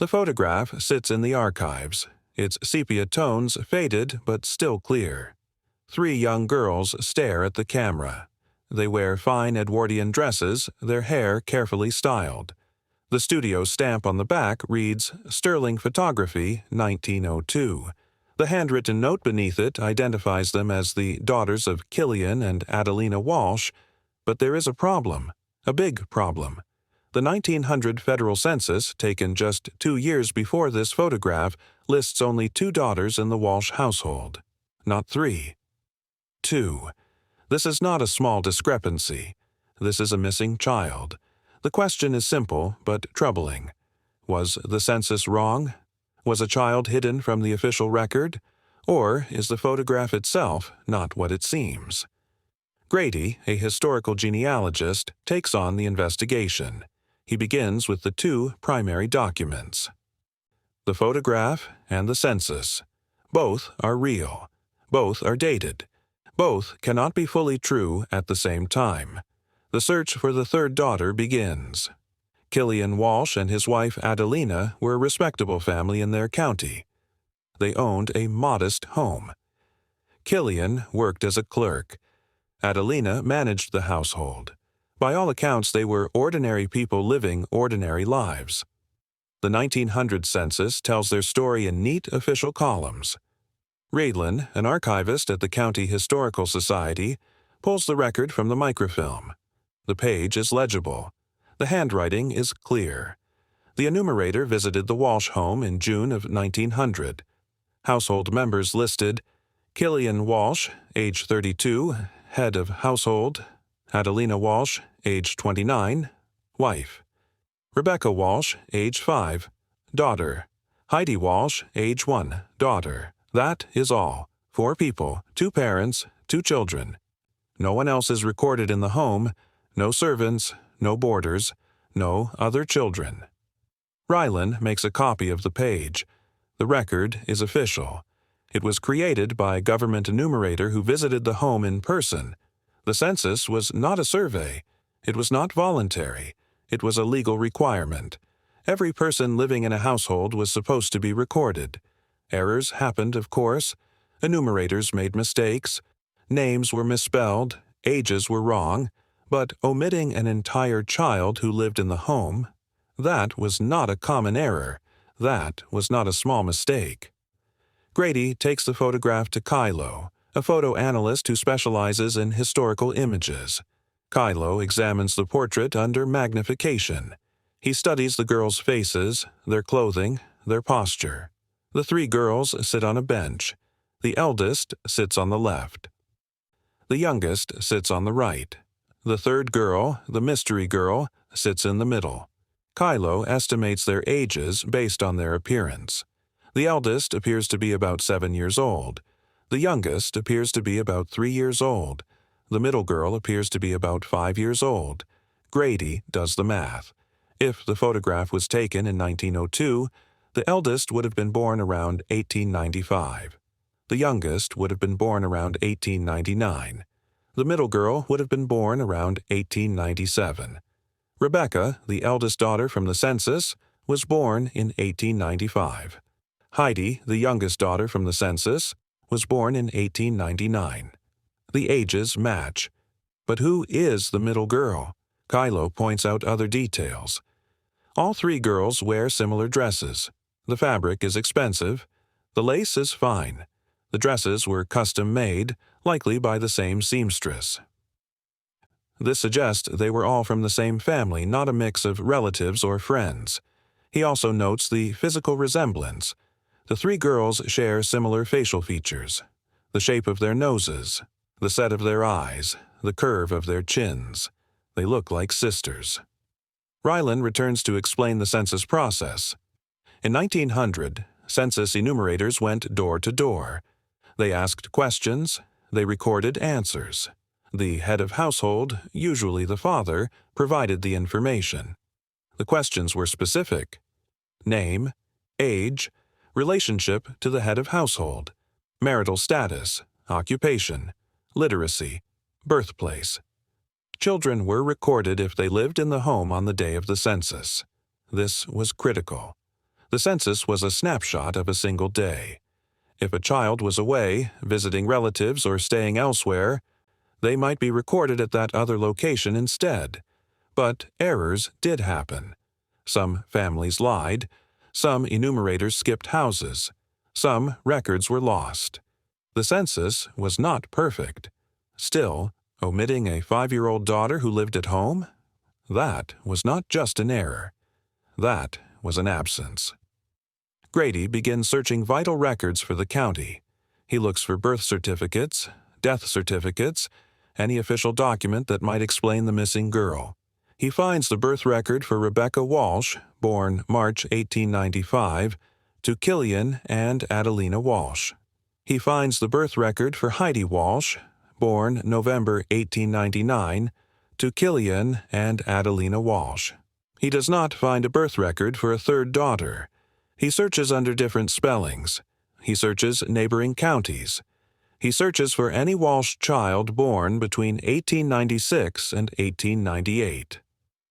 The photograph sits in the archives, its sepia tones faded but still clear. 3 young girls stare at the camera. They wear fine Edwardian dresses, their hair carefully styled. The studio stamp on the back reads, "Sterling Photography, 1902. The handwritten note beneath it identifies them as the daughters of Killian and Adelina Walsh, but there is a problem, a big problem. The 1900 Federal Census, taken just 2 years before this photograph, lists only 2 daughters in the Walsh household, not 3. 2. This is not a small discrepancy. This is a missing child. The question is simple but troubling. Was the census wrong? Was a child hidden from the official record? Or is the photograph itself not what it seems? Grady, a historical genealogist, takes on the investigation. He begins with the 2 primary documents: the photograph and the census. Both are real. Both are dated. Both cannot be fully true at the same time. The search for the 3rd daughter begins. Killian Walsh and his wife Adelina were a respectable family in their county. They owned a modest home. Killian worked as a clerk. Adelina managed the household. By all accounts, they were ordinary people living ordinary lives. The 1900 census tells their story in neat official columns. Raedlin, an archivist at the County Historical Society, pulls the record from the microfilm. The page is legible. The handwriting is clear. The enumerator visited the Walsh home in June of 1900. Household members listed: Killian Walsh, age 32, head of household; Adelina Walsh, age 29, wife; Rebecca Walsh, age 5, daughter; Heidi Walsh, age 1, daughter. That is all. 4 people, 2 parents, 2 children. No one else is recorded in the home, no servants, no boarders, no other children. Rylan makes a copy of the page. The record is official. It was created by a government enumerator who visited the home in person. The census was not a survey. It was not voluntary. It was a legal requirement. Every person living in a household was supposed to be recorded. Errors happened, of course. Enumerators made mistakes. Names were misspelled. Ages were wrong. But omitting an entire child who lived in the home, that was not a common error. That was not a small mistake. Grady takes the photograph to Kylo, a photo analyst who specializes in historical images. Kylo examines the portrait under magnification. He studies the girls' faces, their clothing, their posture. The 3 girls sit on a bench. The eldest sits on the left. The youngest sits on the right. The 3rd girl, the mystery girl, sits in the middle. Kylo estimates their ages based on their appearance. The eldest appears to be about 7 years old. The youngest appears to be about 3 years old. The middle girl appears to be about 5 years old. Grady does the math. If the photograph was taken in 1902, the eldest would have been born around 1895. The youngest would have been born around 1899. The middle girl would have been born around 1897. Rebecca, the eldest daughter from the census, was born in 1895. Heidi, the youngest daughter from the census, was born in 1899. The ages match. But who is the middle girl? Kylo points out other details. All 3 girls wear similar dresses. The fabric is expensive. The lace is fine. The dresses were custom-made, likely by the same seamstress. This suggests they were all from the same family, not a mix of relatives or friends. He also notes the physical resemblance. The 3 girls share similar facial features: the shape of their noses, the set of their eyes, the curve of their chins. They look like sisters. Rylan returns to explain the census process. In 1900, census enumerators went door to door. They asked questions. They recorded answers. The head of household, usually the father, provided the information. The questions were specific: name, age, relationship to the head of household, marital status, occupation, literacy, birthplace. Children were recorded if they lived in the home on the day of the census. This was critical. The census was a snapshot of a single day. If a child was away, visiting relatives or staying elsewhere, they might be recorded at that other location instead. But errors did happen. Some families lied. Some enumerators skipped houses. Some records were lost. The census was not perfect. Still, omitting a 5-year-old daughter who lived at home? That was not just an error. That was an absence. Grady begins searching vital records for the county. He looks for birth certificates, death certificates, any official document that might explain the missing girl. He finds the birth record for Rebecca Walsh, born March 1895, to Killian and Adelina Walsh. He finds the birth record for Heidi Walsh, born November 1899, to Killian and Adelina Walsh. He does not find a birth record for a third daughter. He searches under different spellings. He searches neighboring counties. He searches for any Walsh child born between 1896 and 1898.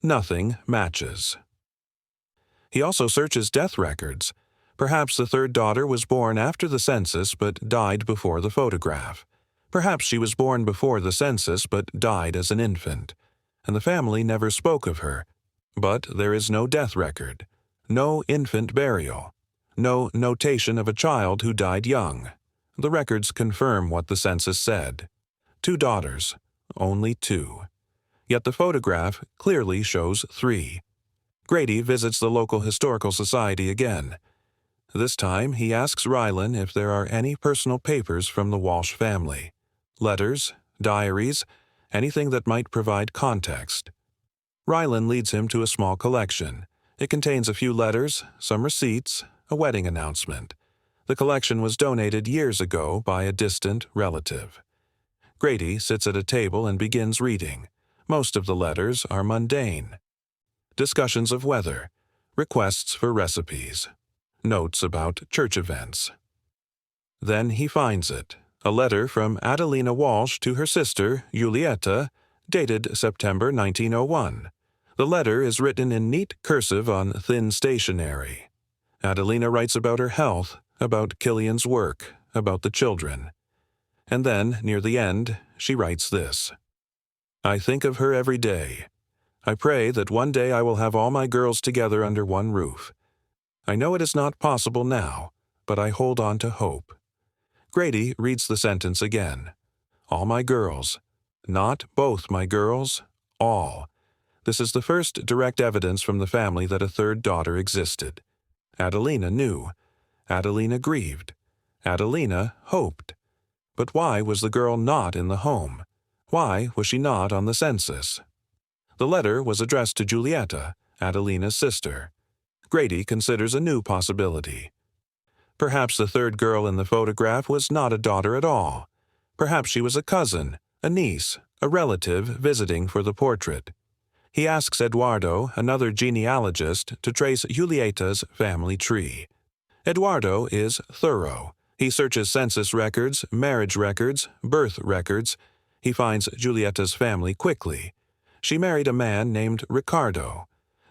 Nothing matches. He also searches death records. Perhaps the third daughter was born after the census but died before the photograph. Perhaps she was born before the census but died as an infant, and the family never spoke of her. But there is no death record, no infant burial, no notation of a child who died young. The records confirm what the census said. 2 daughters, only 2. Yet the photograph clearly shows 3. Grady visits the local historical society again. This time he asks Rylan if there are any personal papers from the Walsh family. Letters, diaries, anything that might provide context. Rylan leads him to a small collection. It contains a few letters, some receipts, a wedding announcement. The collection was donated years ago by a distant relative. Grady sits at a table and begins reading. Most of the letters are mundane. Discussions of weather, requests for recipes, notes about church events. Then he finds it. A letter from Adelina Walsh to her sister, Julieta, dated September 1901. The letter is written in neat cursive on thin stationery. Adelina writes about her health, about Killian's work, about the children. And then, near the end, she writes this: I think of her every day. I pray that one day I will have all my girls together under one roof. I know it is not possible now, but I hold on to hope. Grady reads the sentence again. All my girls. Not both my girls, all. This is the first direct evidence from the family that a third daughter existed. Adelina knew. Adelina grieved. Adelina hoped. But why was the girl not in the home? Why was she not on the census? The letter was addressed to Julieta, Adelina's sister. Grady considers a new possibility. Perhaps the third girl in the photograph was not a daughter at all. Perhaps she was a cousin, a niece, a relative visiting for the portrait. He asks Eduardo, another genealogist, to trace Julieta's family tree. Eduardo is thorough. He searches census records, marriage records, birth records. He finds Julieta's family quickly. She married a man named Ricardo.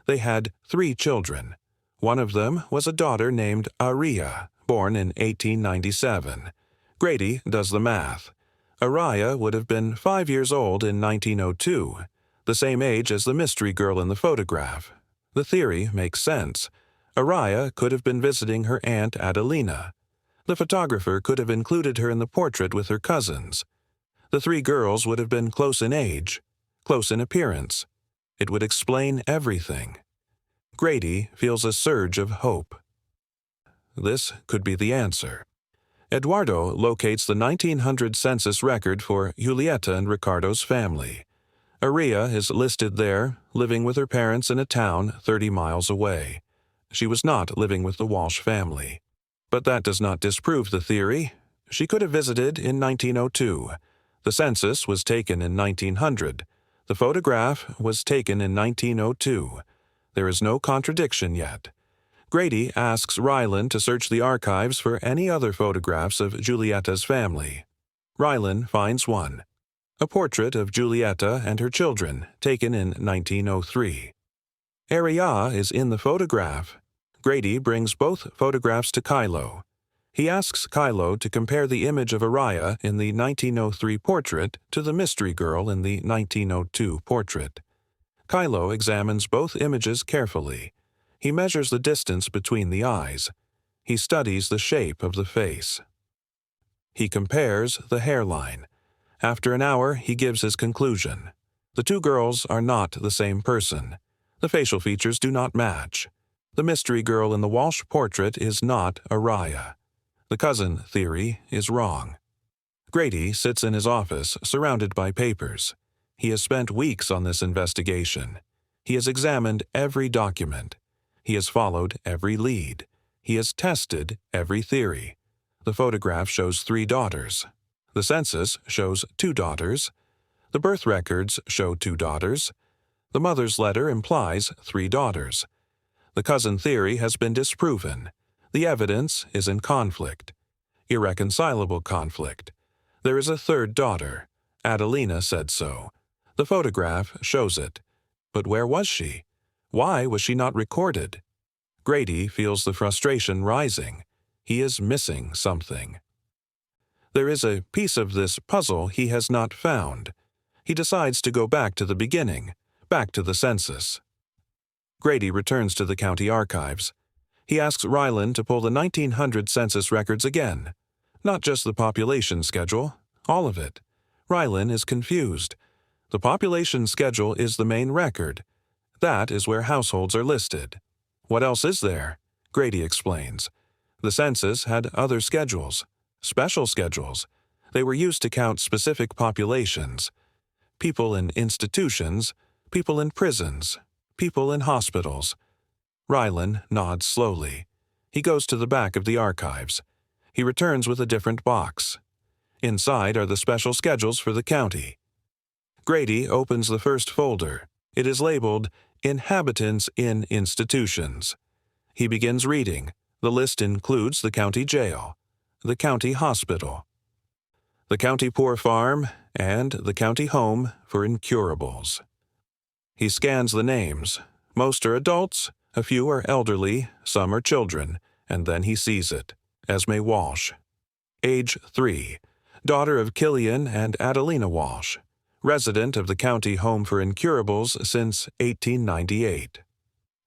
They had 3 children. One of them was a daughter named Aria, born in 1897. Grady does the math. Aria would have been 5 years old in 1902, the same age as the mystery girl in the photograph. The theory makes sense. Aria could have been visiting her aunt Adelina. The photographer could have included her in the portrait with her cousins. The 3 girls would have been close in age, close in appearance. It would explain everything. Grady feels a surge of hope. This could be the answer. Eduardo locates the 1900 census record for Julieta and Ricardo's family. Aria is listed there, living with her parents in a town 30 miles away. She was not living with the Walsh family. But that does not disprove the theory. She could have visited in 1902. The census was taken in 1900. The photograph was taken in 1902. There is no contradiction yet. Grady asks Rylan to search the archives for any other photographs of Julieta's family. Rylan finds one. A portrait of Julieta and her children, taken in 1903. Aria is in the photograph. Grady brings both photographs to Kylo. He asks Kylo to compare the image of Araya in the 1903 portrait to the mystery girl in the 1902 portrait. Kylo examines both images carefully. He measures the distance between the eyes. He studies the shape of the face. He compares the hairline. After an hour, he gives his conclusion. The two girls are not the same person. The facial features do not match. The mystery girl in the Walsh portrait is not Araya. The cousin theory is wrong. Grady sits in his office, surrounded by papers. He has spent weeks on this investigation. He has examined every document. He has followed every lead. He has tested every theory. The photograph shows 3 daughters. The census shows 2 daughters. The birth records show 2 daughters. The mother's letter implies 3 daughters. The cousin theory has been disproven. The evidence is in conflict. Irreconcilable conflict. There is a 3rd daughter. Adelina said so. The photograph shows it. But where was she? Why was she not recorded? Grady feels the frustration rising. He is missing something. There is a piece of this puzzle he has not found. He decides to go back to the beginning, back to the census. Grady returns to the county archives. He asks Ryland to pull the 1900 census records again. Not just the population schedule, all of it. Ryland is confused. The population schedule is the main record. That is where households are listed. What else is there? Grady explains. The census had other schedules, special schedules. They were used to count specific populations. People in institutions, people in prisons, people in hospitals. Ryland nods slowly. He goes to the back of the archives. He returns with a different box. Inside are the special schedules for the county. Grady opens the first folder. It is labeled Inhabitants in Institutions. He begins reading. The list includes the county jail, the county hospital, the county poor farm, and the county home for incurables. He scans the names. Most are adults, a few are elderly, some are children, and then he sees it. Esme Walsh. Age 3. Daughter of Killian and Adelina Walsh. Resident of the county home for incurables since 1898.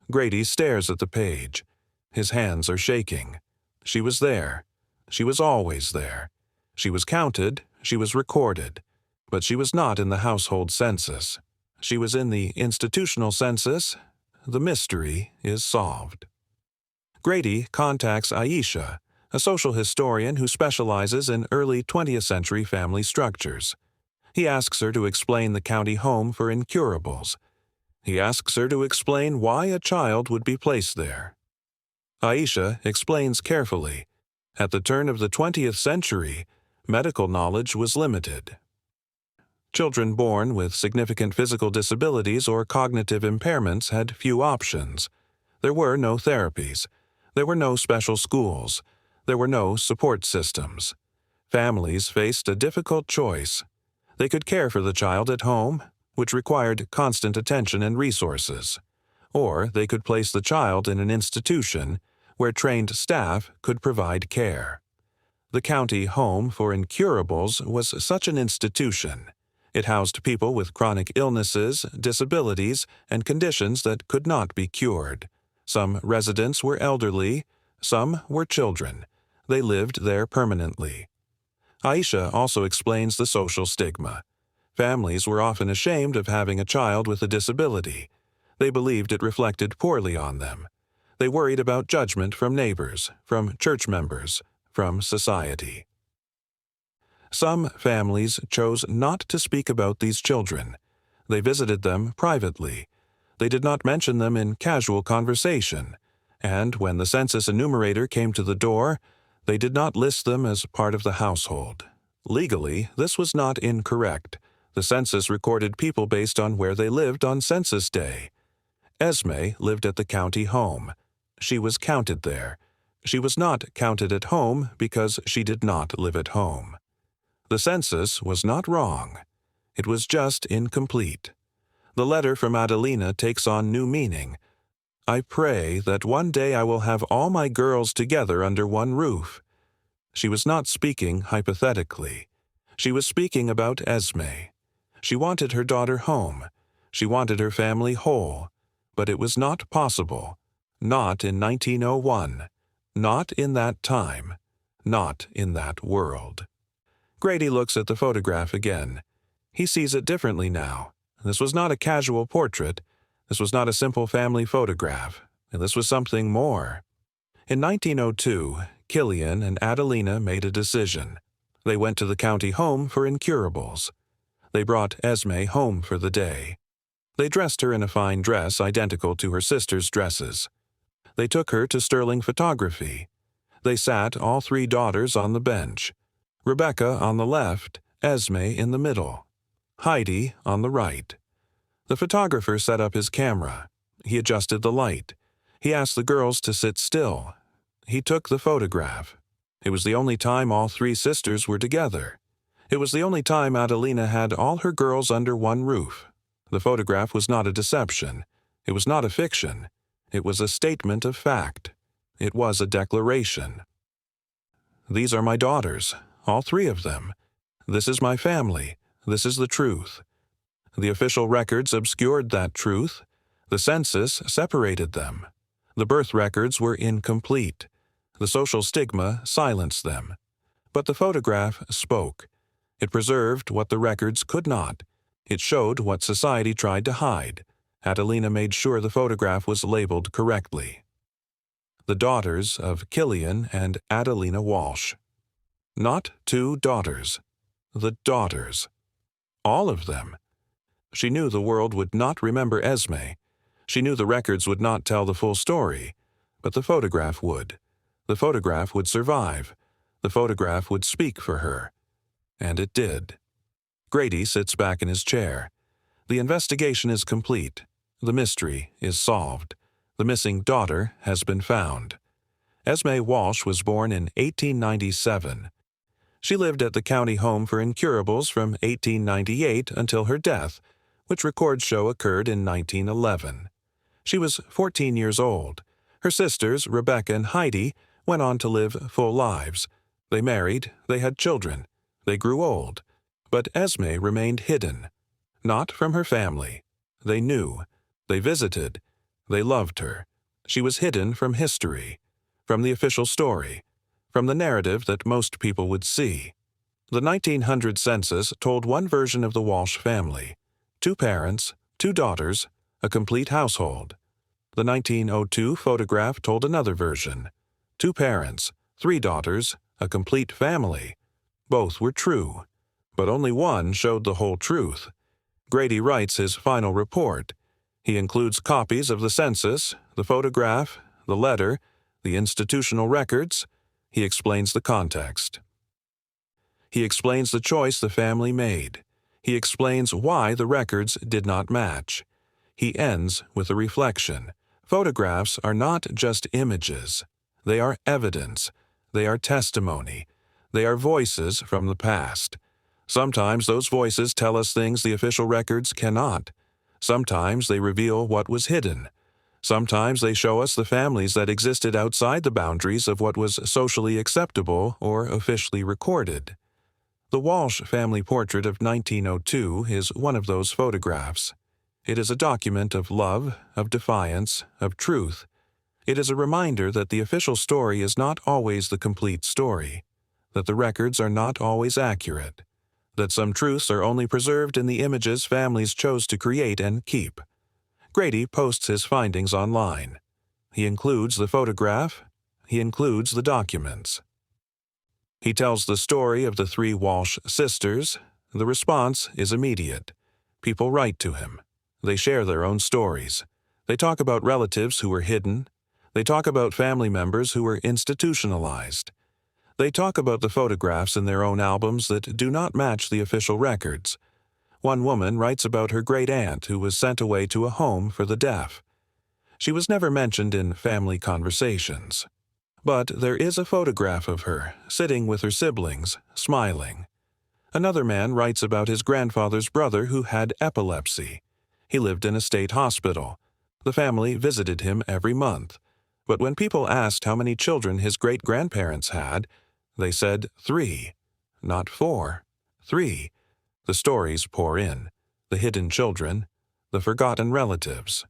Grady stares at the page. His hands are shaking. She was there. She was always there. She was counted. She was recorded. But she was not in the household census. She was in the institutional census. The mystery is solved. Grady contacts Aisha, a social historian who specializes in early 20th century family structures. He asks her to explain the county home for incurables. He asks her to explain why a child would be placed there. Aisha explains carefully. At the turn of the 20th century, medical knowledge was limited. Children born with significant physical disabilities or cognitive impairments had few options. There were no therapies. There were no special schools. There were no support systems. Families faced a difficult choice. They could care for the child at home, which required constant attention and resources, or they could place the child in an institution where trained staff could provide care. The county home for incurables was such an institution. It housed people with chronic illnesses, disabilities, and conditions that could not be cured. Some residents were elderly, some were children. They lived there permanently. Aisha also explains the social stigma. Families were often ashamed of having a child with a disability. They believed it reflected poorly on them. They worried about judgment from neighbors, from church members, from society. Some families chose not to speak about these children. They visited them privately. They did not mention them in casual conversation, and when the census enumerator came to the door, they did not list them as part of the household. Legally, this was not incorrect. The census recorded people based on where they lived on census day. Esme lived at the county home. She was counted there. She was not counted at home because she did not live at home. The census was not wrong. It was just incomplete. The letter from Adelina takes on new meaning. I pray that one day I will have all my girls together under one roof." She was not speaking hypothetically. She was speaking about Esme. She wanted her daughter home. She wanted her family whole. But it was not possible. Not in 1901. Not in that time. Not in that world. Grady looks at the photograph again. He sees it differently now. This was not a casual portrait. This was not a simple family photograph. This was something more. In 1902, Killian and Adelina made a decision. They went to the county home for incurables. They brought Esme home for the day. They dressed her in a fine dress identical to her sister's dresses. They took her to Sterling Photography. They sat all three daughters on the bench. Rebecca on the left, Esme in the middle. Heidi on the right. The photographer set up his camera. He adjusted the light. He asked the girls to sit still. He took the photograph. It was the only time all three sisters were together. It was the only time Adelina had all her girls under one roof. The photograph was not a deception. It was not a fiction. It was a statement of fact. It was a declaration. "These are my daughters, all three of them. This is my family. This is the truth." The official records obscured that truth. The census separated them. The birth records were incomplete. The social stigma silenced them. But the photograph spoke. It preserved what the records could not. It showed what society tried to hide. Adelina made sure the photograph was labeled correctly. The daughters of Killian and Adelina Walsh. Not two daughters. The daughters. All of them. She knew the world would not remember Esme. She knew the records would not tell the full story. But the photograph would. The photograph would survive. The photograph would speak for her. And it did. Grady sits back in his chair. The investigation is complete. The mystery is solved. The missing daughter has been found. Esme Walsh was born in 1897. She lived at the county home for incurables from 1898 until her death, which records show occurred in 1911. She was 14 years old. Her sisters, Rebecca and Heidi, went on to live full lives. They married, they had children, they grew old. But Esme remained hidden. Not from her family. They knew. They visited. They loved her. She was hidden from history, from the official story, from the narrative that most people would see. The 1900 census told one version of the Walsh family. 2 parents, 2 daughters, a complete household. The 1902 photograph told another version. 2 parents, 3 daughters, a complete family. Both were true, but only one showed the whole truth. Grady writes his final report. He includes copies of the census, the photograph, the letter, the institutional records. He explains the context. He explains the choice the family made. He explains why the records did not match. He ends with a reflection. Photographs are not just images. They are evidence. They are testimony. They are voices from the past. Sometimes those voices tell us things the official records cannot. Sometimes they reveal what was hidden. Sometimes they show us the families that existed outside the boundaries of what was socially acceptable or officially recorded. The Walsh family portrait of 1902 is one of those photographs. It is a document of love, of defiance, of truth. It is a reminder that the official story is not always the complete story, that the records are not always accurate, that some truths are only preserved in the images families chose to create and keep. Grady posts his findings online. He includes the photograph. He includes the documents. He tells the story of the 3 Walsh sisters. The response is immediate. People write to him. They share their own stories. They talk about relatives who were hidden. They talk about family members who were institutionalized. They talk about the photographs in their own albums that do not match the official records. One woman writes about her great-aunt who was sent away to a home for the deaf. She was never mentioned in family conversations. But there is a photograph of her, sitting with her siblings, smiling. Another man writes about his grandfather's brother who had epilepsy. He lived in a state hospital. The family visited him every month. But when people asked how many children his great-grandparents had, they said 3, not 4. 3. The stories pour in, the hidden children, the forgotten relatives.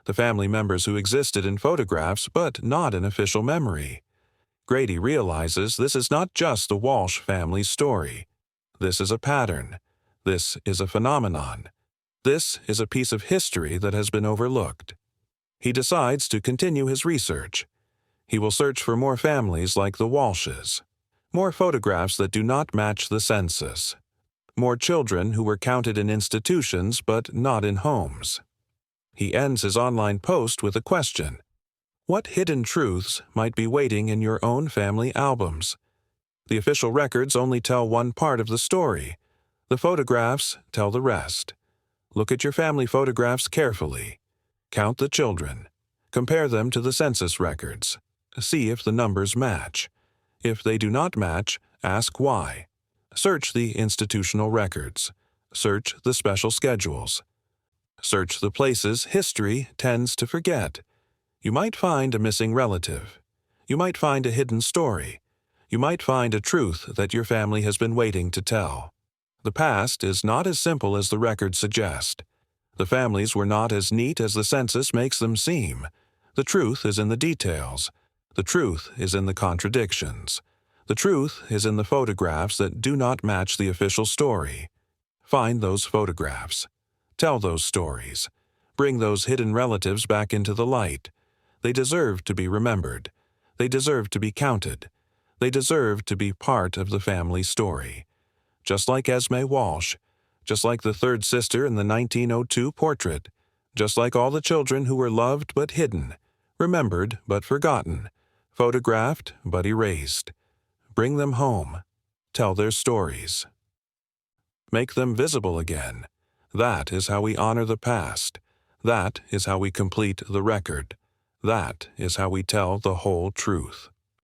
The family members who existed in photographs but not in official memory. Grady realizes this is not just the Walsh family's story. This is a pattern. This is a phenomenon. This is a piece of history that has been overlooked. He decides to continue his research. He will search for more families like the Walshes, more photographs that do not match the census, more children who were counted in institutions but not in homes. He ends his online post with a question. What hidden truths might be waiting in your own family albums? The official records only tell one part of the story. The photographs tell the rest. Look at your family photographs carefully. Count the children. Compare them to the census records. See if the numbers match. If they do not match, ask why. Search the institutional records. Search the special schedules. Search the places history tends to forget. You might find a missing relative. You might find a hidden story. You might find a truth that your family has been waiting to tell. The past is not as simple as the records suggest. The families were not as neat as the census makes them seem. The truth is in the details. The truth is in the contradictions. The truth is in the photographs that do not match the official story. Find those photographs. Tell those stories. Bring those hidden relatives back into the light. They deserve to be remembered. They deserve to be counted. They deserve to be part of the family story. Just like Esme Walsh, just like the third sister in the 1902 portrait, just like all the children who were loved but hidden, remembered but forgotten, photographed but erased. Bring them home. Tell their stories. Make them visible again. That is how we honor the past. That is how we complete the record. That is how we tell the whole truth.